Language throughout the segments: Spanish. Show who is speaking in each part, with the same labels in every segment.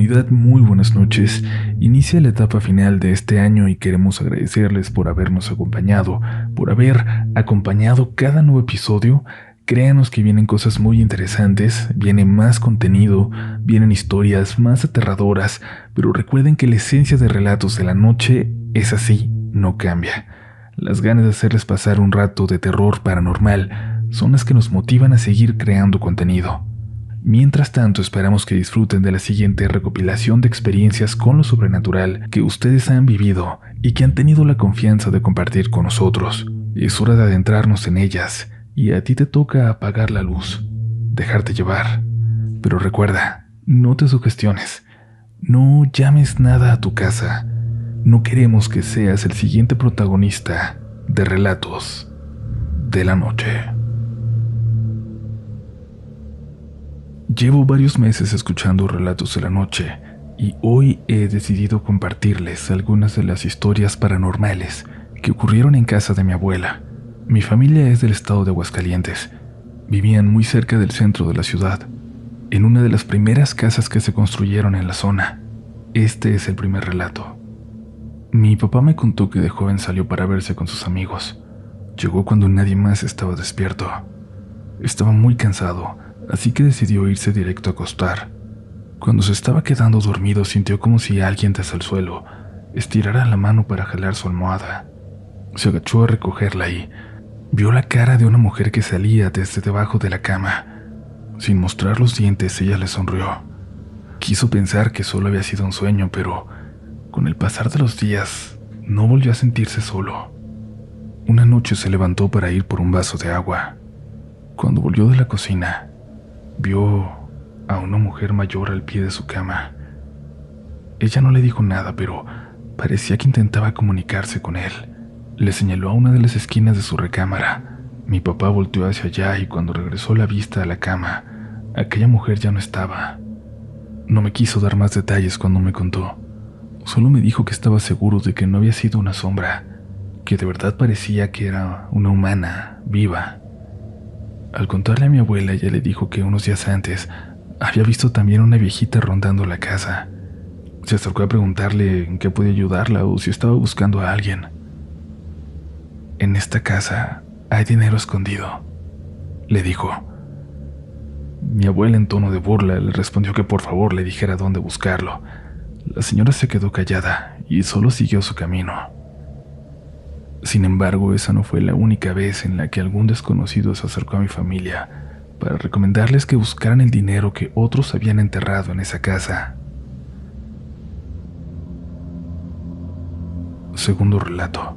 Speaker 1: comunidad, muy buenas noches. Inicia la etapa final de este año y queremos agradecerles por habernos acompañado, por haber acompañado cada nuevo episodio. Créanos que vienen cosas muy interesantes, viene más contenido, vienen historias más aterradoras, pero recuerden que la esencia de Relatos de la Noche es así, no cambia. Las ganas de hacerles pasar un rato de terror paranormal son las que nos motivan a seguir creando contenido. Mientras tanto, esperamos que disfruten de la siguiente recopilación de experiencias con lo sobrenatural que ustedes han vivido y que han tenido la confianza de compartir con nosotros. Es hora de adentrarnos en ellas y a ti te toca apagar la luz, dejarte llevar. Pero recuerda, no te sugestiones, no llames nada a tu casa. No queremos que seas el siguiente protagonista de Relatos de la Noche. Llevo varios meses escuchando Relatos de la Noche y hoy he decidido compartirles algunas de las historias paranormales que ocurrieron en casa de mi abuela. Mi familia es del estado de Aguascalientes. Vivían muy cerca del centro de la ciudad, en una de las primeras casas que se construyeron en la zona. Este es el primer relato. Mi papá me contó que de joven salió para verse con sus amigos. Llegó cuando nadie más estaba despierto. Estaba muy cansado, así que decidió irse directo a acostar. Cuando se estaba quedando dormido, sintió como si alguien desde el suelo estirara la mano para jalar su almohada. Se agachó a recogerla y vio la cara de una mujer que salía desde debajo de la cama. Sin mostrar los dientes, ella le sonrió. Quiso pensar que solo había sido un sueño, pero con el pasar de los días no volvió a sentirse solo. Una noche se levantó para ir por un vaso de agua. Cuando volvió de la cocina, vio a una mujer mayor al pie de su cama. Ella no le dijo nada, pero parecía que intentaba comunicarse con él. Le señaló a una de las esquinas de su recámara. Mi papá volteó hacia allá y cuando regresó la vista a la cama, aquella mujer ya no estaba. No me quiso dar más detalles cuando me contó. Solo me dijo que estaba seguro de que no había sido una sombra, que de verdad parecía que era una humana, viva. Al contarle a mi abuela, ella le dijo que unos días antes había visto también una viejita rondando la casa. Se acercó a preguntarle en qué podía ayudarla o si estaba buscando a alguien. En esta casa hay dinero escondido, le dijo. Mi abuela, en tono de burla, le respondió que por favor le dijera dónde buscarlo. La señora se quedó callada y solo siguió su camino. Sin embargo, esa no fue la única vez en la que algún desconocido se acercó a mi familia para recomendarles que buscaran el dinero que otros habían enterrado en esa casa. Segundo relato.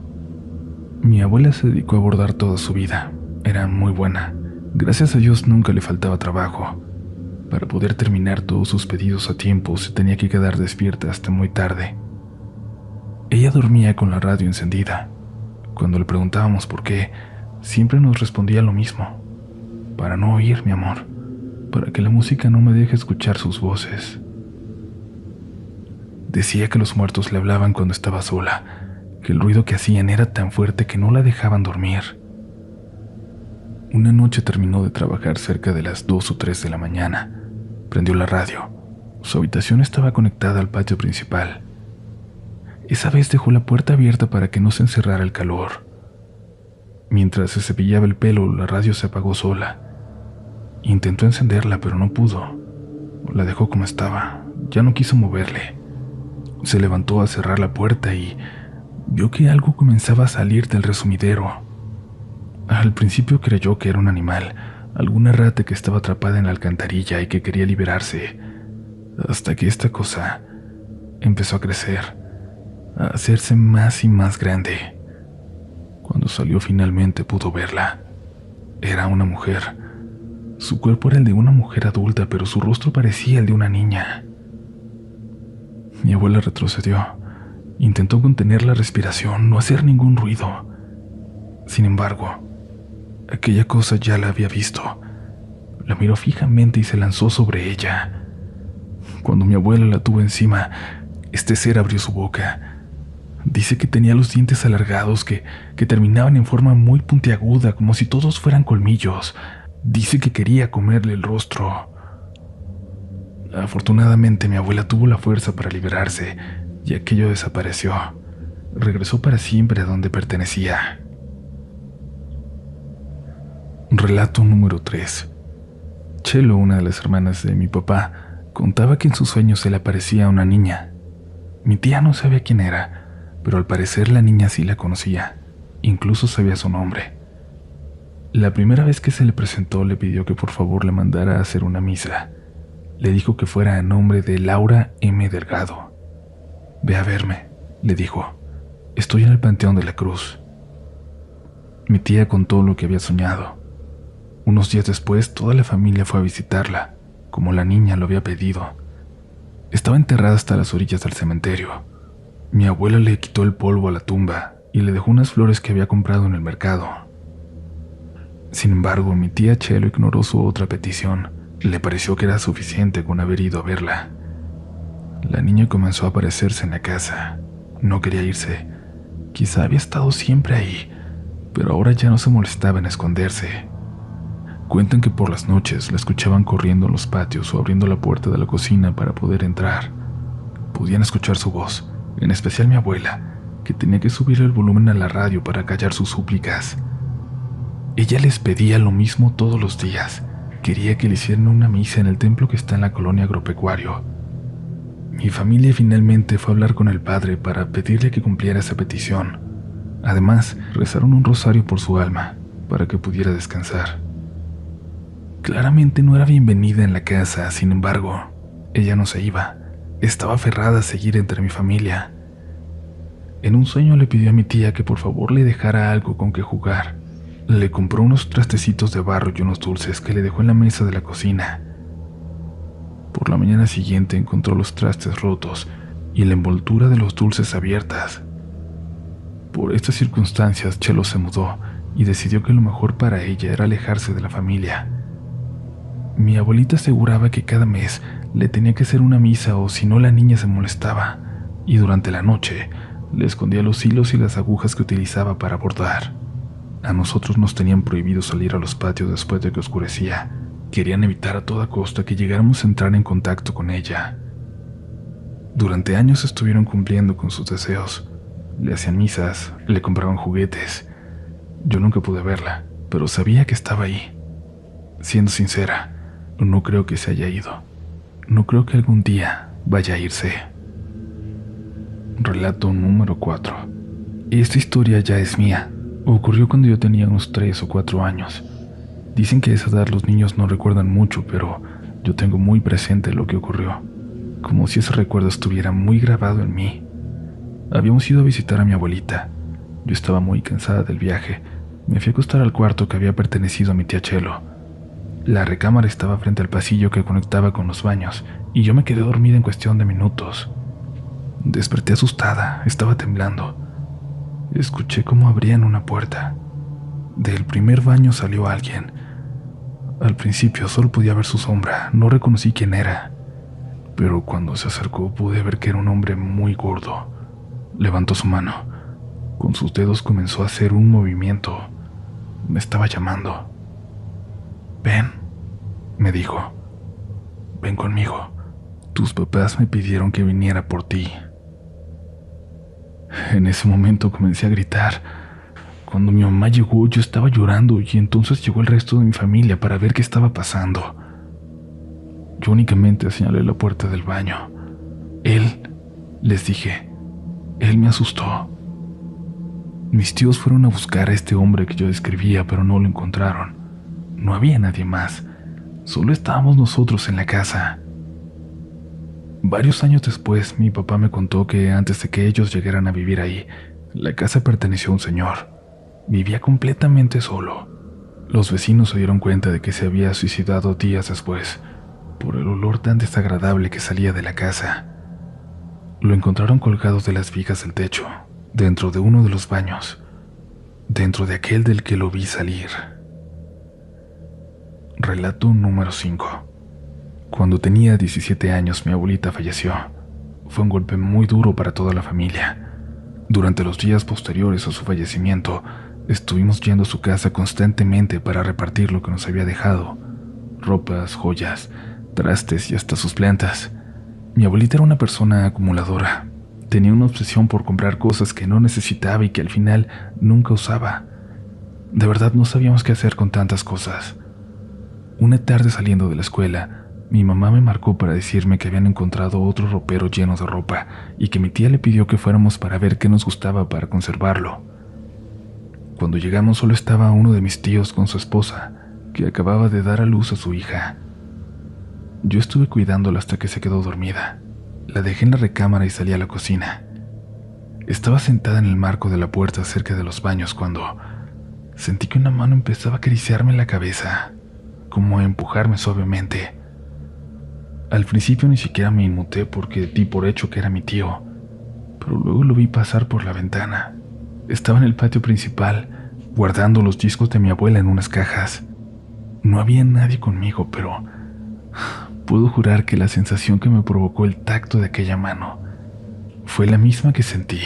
Speaker 1: Mi abuela se dedicó a bordar toda su vida. Era muy buena. Gracias a Dios nunca le faltaba trabajo. Para poder terminar todos sus pedidos a tiempo se tenía que quedar despierta hasta muy tarde. Ella dormía con la radio encendida. Cuando le preguntábamos por qué, siempre nos respondía lo mismo. Para no oír, mi amor. Para que la música no me deje escuchar sus voces. Decía que los muertos le hablaban cuando estaba sola, que el ruido que hacían era tan fuerte que no la dejaban dormir. Una noche terminó de trabajar cerca de las 2 o 3 de la mañana. Prendió la radio. Su habitación estaba conectada al patio principal. Esa vez dejó la puerta abierta para que no se encerrara el calor. Mientras se cepillaba el pelo, la radio se apagó sola. Intentó encenderla, pero no pudo. La dejó como estaba. Ya no quiso moverle. Se levantó a cerrar la puerta y vio que algo comenzaba a salir del resumidero. Al principio creyó que era un animal, alguna rata que estaba atrapada en la alcantarilla y que quería liberarse, hasta que esta cosa empezó a crecer, a hacerse más y más grande. Cuando salió finalmente pudo verla. Era una mujer. Su cuerpo era el de una mujer adulta, pero su rostro parecía el de una niña. Mi abuela retrocedió. Intentó contener la respiración, no hacer ningún ruido. Sin embargo, aquella cosa ya la había visto. La miró fijamente y se lanzó sobre ella. Cuando mi abuela la tuvo encima, este ser abrió su boca. Dice que tenía los dientes alargados que terminaban en forma muy puntiaguda, como si todos fueran colmillos. Dice que quería comerle el rostro. Afortunadamente, mi abuela tuvo la fuerza para liberarse y aquello desapareció. Regresó para siempre a donde pertenecía. Relato número 3. Chelo, una de las hermanas de mi papá, contaba que en sus sueños se le aparecía una niña. Mi tía no sabía quién era, pero al parecer la niña sí la conocía, incluso sabía su nombre. La primera vez que se le presentó le pidió que por favor le mandara a hacer una misa. Le dijo que fuera a nombre de Laura M. Delgado. «Ve a verme», le dijo. «Estoy en el Panteón de la Cruz». Mi tía contó lo que había soñado. Unos días después, toda la familia fue a visitarla, como la niña lo había pedido. Estaba enterrada hasta las orillas del cementerio. Mi abuela le quitó el polvo a la tumba y le dejó unas flores que había comprado en el mercado. Sin embargo, mi tía Chelo ignoró su otra petición. Le pareció que era suficiente con haber ido a verla. La niña comenzó a aparecerse en la casa. No quería irse. Quizá había estado siempre ahí, pero ahora ya no se molestaba en esconderse. Cuentan que por las noches la escuchaban corriendo en los patios o abriendo la puerta de la cocina para poder entrar. Podían escuchar su voz, en especial mi abuela, que tenía que subir el volumen a la radio para callar sus súplicas. Ella les pedía lo mismo todos los días. Quería que le hicieran una misa en el templo que está en la colonia Agropecuario. Mi familia finalmente fue a hablar con el padre para pedirle que cumpliera esa petición. Además, rezaron un rosario por su alma, para que pudiera descansar. Claramente no era bienvenida en la casa, sin embargo, ella no se iba. Estaba aferrada a seguir entre mi familia. En un sueño le pidió a mi tía que por favor le dejara algo con que jugar. Le compró unos trastecitos de barro y unos dulces que le dejó en la mesa de la cocina. Por la mañana siguiente encontró los trastes rotos y la envoltura de los dulces abiertas. Por estas circunstancias, Chelo se mudó y decidió que lo mejor para ella era alejarse de la familia. Mi abuelita aseguraba que cada mes le tenía que hacer una misa o si no la niña se molestaba, y durante la noche le escondía los hilos y las agujas que utilizaba para bordar. A nosotros nos tenían prohibido salir a los patios después de que oscurecía. Querían evitar a toda costa que llegáramos a entrar en contacto con ella. Durante años estuvieron cumpliendo con sus deseos. Le hacían misas, le compraban juguetes. Yo nunca pude verla, pero sabía que estaba ahí. Siendo sincera, no creo que se haya ido. No creo que algún día vaya a irse. Relato número 4. Esta historia ya es mía. Ocurrió cuando yo tenía unos 3 o 4 años. Dicen que a esa edad los niños no recuerdan mucho, pero yo tengo muy presente lo que ocurrió, como si ese recuerdo estuviera muy grabado en mí. Habíamos ido a visitar a mi abuelita. Yo estaba muy cansada del viaje. Me fui a acostar al cuarto que había pertenecido a mi tía Chelo. La recámara estaba frente al pasillo que conectaba con los baños, y yo me quedé dormida en cuestión de minutos. Desperté asustada, estaba temblando. Escuché cómo abrían una puerta. Del primer baño salió alguien. Al principio solo podía ver su sombra, no reconocí quién era. Pero cuando se acercó pude ver que era un hombre muy gordo. Levantó su mano. Con sus dedos comenzó a hacer un movimiento. Me estaba llamando. «Ven», me dijo. «Ven conmigo. Tus papás me pidieron que viniera por ti». En ese momento comencé a gritar. Cuando mi mamá llegó, yo estaba llorando y entonces llegó el resto de mi familia para ver qué estaba pasando. Yo únicamente señalé la puerta del baño. «Él», les dije, «él me asustó». Mis tíos fueron a buscar a este hombre que yo describía, pero no lo encontraron. No había nadie más. Solo estábamos nosotros en la casa. Varios años después, mi papá me contó que antes de que ellos llegaran a vivir ahí, la casa perteneció a un señor. Vivía completamente solo. Los vecinos se dieron cuenta de que se había suicidado días después, por el olor tan desagradable que salía de la casa. Lo encontraron colgado de las vigas del techo, dentro de uno de los baños, dentro de aquel del que lo vi salir. Relato número 5. Cuando tenía 17 años, mi abuelita falleció. Fue un golpe muy duro para toda la familia. Durante los días posteriores a su fallecimiento, estuvimos yendo a su casa constantemente para repartir lo que nos había dejado: ropas, joyas, trastes y hasta sus plantas. Mi abuelita era una persona acumuladora. Tenía una obsesión por comprar cosas que no necesitaba y que al final nunca usaba. De verdad no sabíamos qué hacer con tantas cosas. Una tarde saliendo de la escuela, mi mamá me marcó para decirme que habían encontrado otro ropero lleno de ropa y que mi tía le pidió que fuéramos para ver qué nos gustaba para conservarlo. Cuando llegamos solo estaba uno de mis tíos con su esposa, que acababa de dar a luz a su hija. Yo estuve cuidándola hasta que se quedó dormida. La dejé en la recámara y salí a la cocina. Estaba sentada en el marco de la puerta cerca de los baños cuando sentí que una mano empezaba a acariciarme la cabeza, como a empujarme suavemente. Al principio ni siquiera me inmuté porque di por hecho que era mi tío, pero luego lo vi pasar por la ventana. Estaba en el patio principal, guardando los discos de mi abuela en unas cajas. No había nadie conmigo, pero puedo jurar que la sensación que me provocó el tacto de aquella mano fue la misma que sentí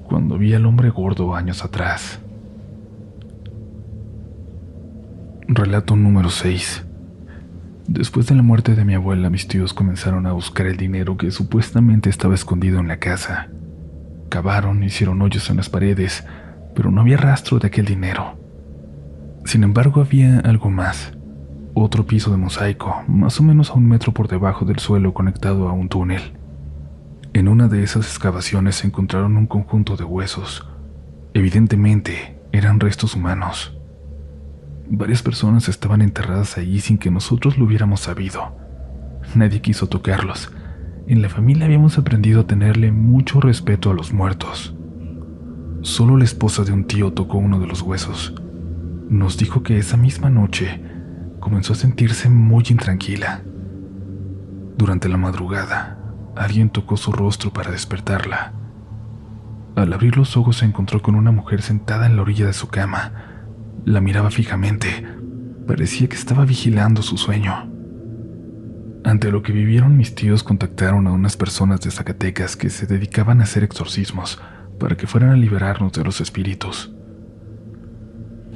Speaker 1: cuando vi al hombre gordo años atrás. Relato número 6. Después de la muerte de mi abuela, mis tíos comenzaron a buscar el dinero que supuestamente estaba escondido en la casa. Cavaron, hicieron hoyos en las paredes, pero no había rastro de aquel dinero. Sin embargo, había algo más. Otro piso de mosaico, más o menos a 1 metro por debajo del suelo conectado a un túnel. En una de esas excavaciones se encontraron un conjunto de huesos. Evidentemente, eran restos humanos. Varias personas estaban enterradas ahí sin que nosotros lo hubiéramos sabido. Nadie quiso tocarlos. En la familia habíamos aprendido a tenerle mucho respeto a los muertos. Solo la esposa de un tío tocó uno de los huesos. Nos dijo que esa misma noche comenzó a sentirse muy intranquila. Durante la madrugada, alguien tocó su rostro para despertarla. Al abrir los ojos se encontró con una mujer sentada en la orilla de su cama. La miraba fijamente. Parecía que estaba vigilando su sueño. Ante lo que vivieron, mis tíos contactaron a unas personas de Zacatecas que se dedicaban a hacer exorcismos para que fueran a liberarnos de los espíritus.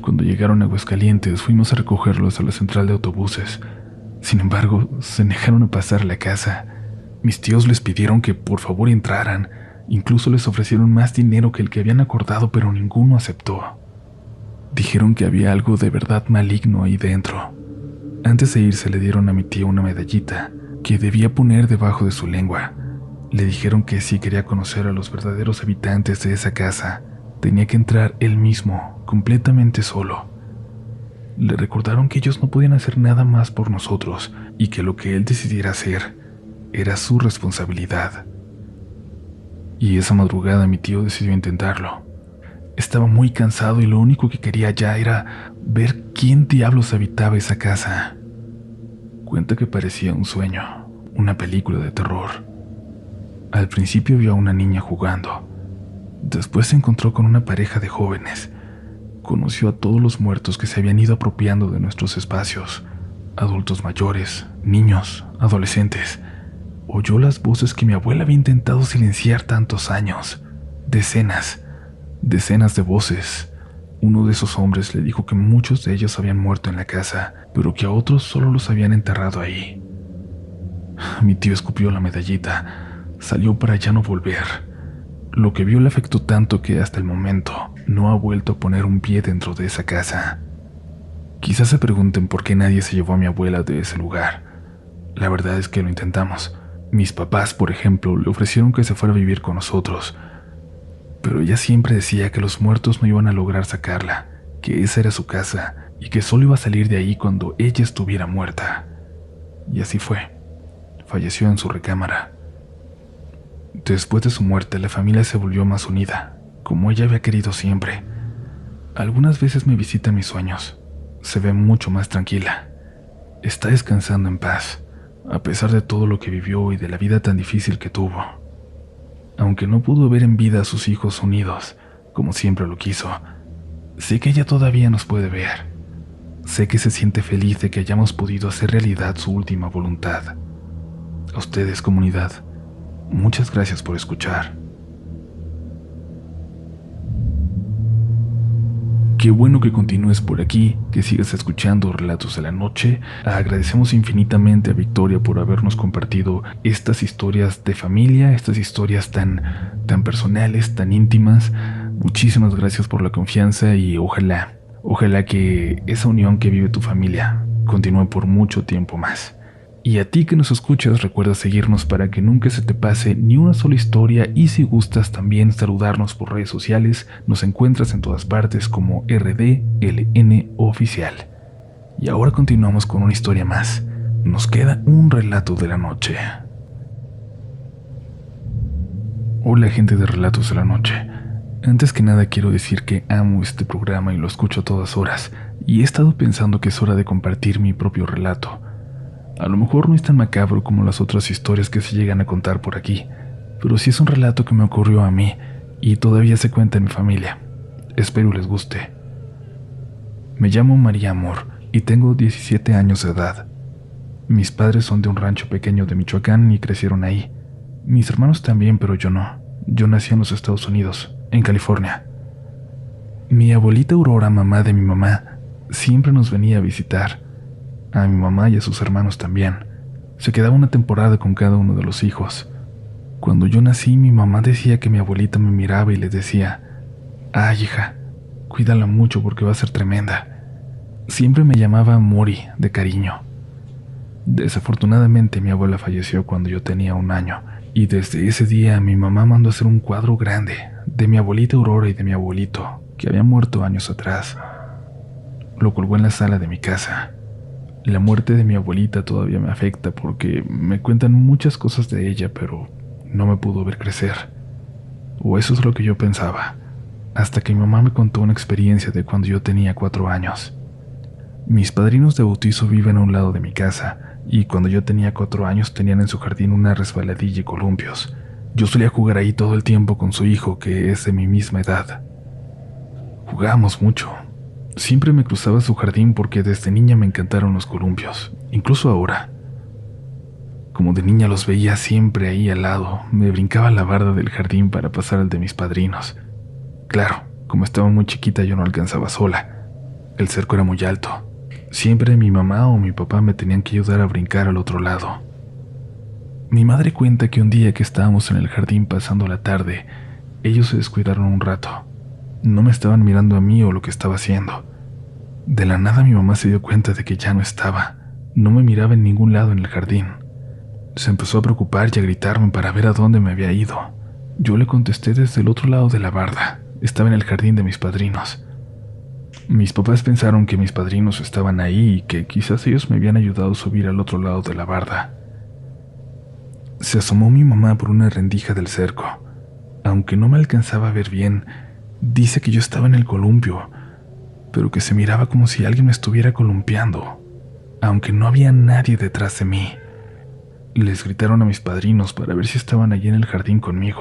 Speaker 1: Cuando llegaron a Aguascalientes, fuimos a recogerlos a la central de autobuses. Sin embargo, se negaron a pasar a la casa. Mis tíos les pidieron que por favor entraran. Incluso les ofrecieron más dinero que el que habían acordado, pero ninguno aceptó. Dijeron que había algo de verdad maligno ahí dentro. Antes de irse le dieron a mi tío una medallita que debía poner debajo de su lengua. Le dijeron que si quería conocer a los verdaderos habitantes de esa casa, tenía que entrar él mismo, completamente solo. Le recordaron que ellos no podían hacer nada más por nosotros y que lo que él decidiera hacer era su responsabilidad. Y esa madrugada mi tío decidió intentarlo. Estaba muy cansado y lo único que quería ya era ver quién diablos habitaba esa casa. Cuenta que parecía un sueño, una película de terror. Al principio vio a una niña jugando. Después se encontró con una pareja de jóvenes. Conoció a todos los muertos que se habían ido apropiando de nuestros espacios. Adultos mayores, niños, adolescentes. Oyó las voces que mi abuela había intentado silenciar tantos años. Decenas de voces. Uno de esos hombres le dijo que muchos de ellos habían muerto en la casa, pero que a otros solo los habían enterrado ahí. Mi tío escupió la medallita. Salió para ya no volver. Lo que vio le afectó tanto que hasta el momento no ha vuelto a poner un pie dentro de esa casa. Quizás se pregunten por qué nadie se llevó a mi abuela de ese lugar. La verdad es que lo intentamos. Mis papás, por ejemplo, le ofrecieron que se fuera a vivir con nosotros, pero ella siempre decía que los muertos no iban a lograr sacarla, que esa era su casa y que solo iba a salir de ahí cuando ella estuviera muerta. Y así fue. Falleció en su recámara. Después de su muerte, la familia se volvió más unida, como ella había querido siempre. Algunas veces me visita en mis sueños. Se ve mucho más tranquila. Está descansando en paz, a pesar de todo lo que vivió y de la vida tan difícil que tuvo. Aunque no pudo ver en vida a sus hijos unidos, como siempre lo quiso, sé que ella todavía nos puede ver. Sé que se siente feliz de que hayamos podido hacer realidad su última voluntad. A ustedes, comunidad, muchas gracias por escuchar. Qué bueno que continúes por aquí, que sigas escuchando Relatos de la Noche. Agradecemos infinitamente a Victoria por habernos compartido estas historias de familia, estas historias tan personales, tan íntimas. Muchísimas gracias por la confianza y ojalá que esa unión que vive tu familia continúe por mucho tiempo más. Y a ti que nos escuchas, recuerda seguirnos para que nunca se te pase ni una sola historia, y si gustas también saludarnos por redes sociales, nos encuentras en todas partes como RDLN Oficial. Y ahora continuamos con una historia más. Nos queda un relato de la noche. Hola gente de Relatos de la Noche. Antes que nada quiero decir que amo este programa y lo escucho a todas horas, y he estado pensando que es hora de compartir mi propio relato. A lo mejor no es tan macabro como las otras historias que se llegan a contar por aquí, pero sí es un relato que me ocurrió a mí y todavía se cuenta en mi familia. Espero les guste. Me llamo María Amor y tengo 17 años de edad. Mis padres son de un rancho pequeño de Michoacán y crecieron ahí. Mis hermanos también, pero yo no. Yo nací en los Estados Unidos, en California. Mi abuelita Aurora, mamá de mi mamá, siempre nos venía a visitar. A mi mamá y a sus hermanos también. Se quedaba una temporada con cada uno de los hijos. Cuando yo nací, mi mamá decía que mi abuelita me miraba y le decía: «Ay, hija, cuídala mucho porque va a ser tremenda». Siempre me llamaba Mori de cariño. Desafortunadamente, mi abuela falleció cuando yo tenía 1 año, y desde ese día mi mamá mandó a hacer un cuadro grande de mi abuelita Aurora y de mi abuelito, que había muerto años atrás. Lo colgó en la sala de mi casa. La muerte de mi abuelita todavía me afecta porque me cuentan muchas cosas de ella, pero no me pudo ver crecer. O eso es lo que yo pensaba, hasta que mi mamá me contó una experiencia de cuando yo tenía 4 años. Mis padrinos de bautizo viven a un lado de mi casa, y cuando yo tenía 4 años tenían en su jardín una resbaladilla y columpios. Yo solía jugar ahí todo el tiempo con su hijo, que es de mi misma edad. Jugábamos mucho. Siempre me cruzaba su jardín porque desde niña me encantaron los columpios, incluso ahora. Como de niña los veía siempre ahí al lado, me brincaba la barda del jardín para pasar al de mis padrinos. Claro, como estaba muy chiquita yo no alcanzaba sola. El cerco era muy alto. Siempre mi mamá o mi papá me tenían que ayudar a brincar al otro lado. Mi madre cuenta que un día que estábamos en el jardín pasando la tarde, ellos se descuidaron un rato. No me estaban mirando a mí o lo que estaba haciendo. De la nada mi mamá se dio cuenta de que ya no estaba. No me miraba en ningún lado en el jardín. Se empezó a preocupar y a gritarme para ver a dónde me había ido. Yo le contesté desde el otro lado de la barda. Estaba en el jardín de mis padrinos. Mis papás pensaron que mis padrinos estaban ahí y que quizás ellos me habían ayudado a subir al otro lado de la barda. Se asomó mi mamá por una rendija del cerco. Aunque no me alcanzaba a ver bien, dice que yo estaba en el columpio, pero que se miraba como si alguien me estuviera columpiando, aunque no había nadie detrás de mí. Les gritaron a mis padrinos para ver si estaban allí en el jardín conmigo.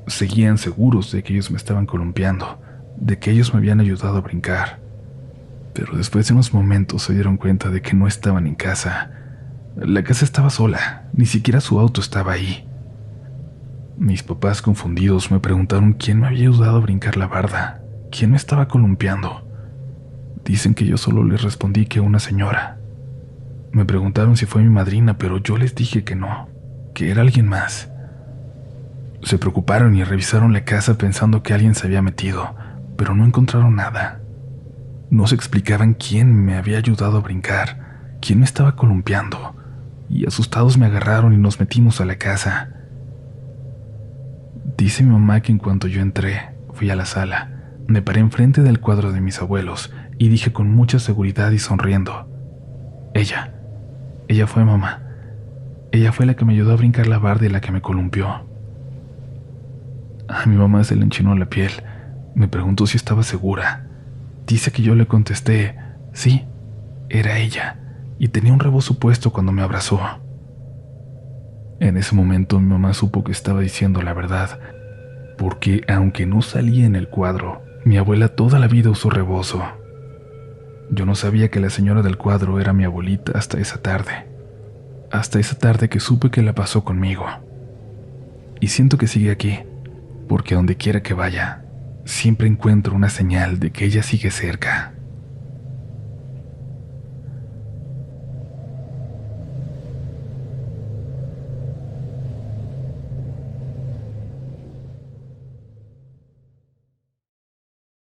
Speaker 1: Seguían seguros de que ellos me estaban columpiando, de que ellos me habían ayudado a brincar. Pero después de unos momentos se dieron cuenta de que no estaban en casa. La casa estaba sola, ni siquiera su auto estaba ahí. Mis papás, confundidos, me preguntaron quién me había ayudado a brincar la barda, quién me estaba columpiando. Dicen que yo solo les respondí que una señora. Me preguntaron si fue mi madrina, pero yo les dije que no, que era alguien más. Se preocuparon y revisaron la casa pensando que alguien se había metido, pero no encontraron nada. No se explicaban quién me había ayudado a brincar, quién me estaba columpiando, y asustados me agarraron y nos metimos a la casa. Dice mi mamá que en cuanto yo entré, fui a la sala, me paré enfrente del cuadro de mis abuelos y dije con mucha seguridad y sonriendo: Ella fue mamá. Ella fue la que me ayudó a brincar la barda y la que me columpió. A mi mamá se le enchinó la piel. Me preguntó si estaba segura. Dice que yo le contesté: sí, era ella, y tenía un rebozo puesto cuando me abrazó. En ese momento mi mamá supo que estaba diciendo la verdad, porque aunque no salía en el cuadro, mi abuela toda la vida usó rebozo. Yo no sabía que la señora del cuadro era mi abuelita hasta esa tarde que supe que la pasó conmigo. Y siento que sigue aquí, porque a donde quiera que vaya, siempre encuentro una señal de que ella sigue cerca.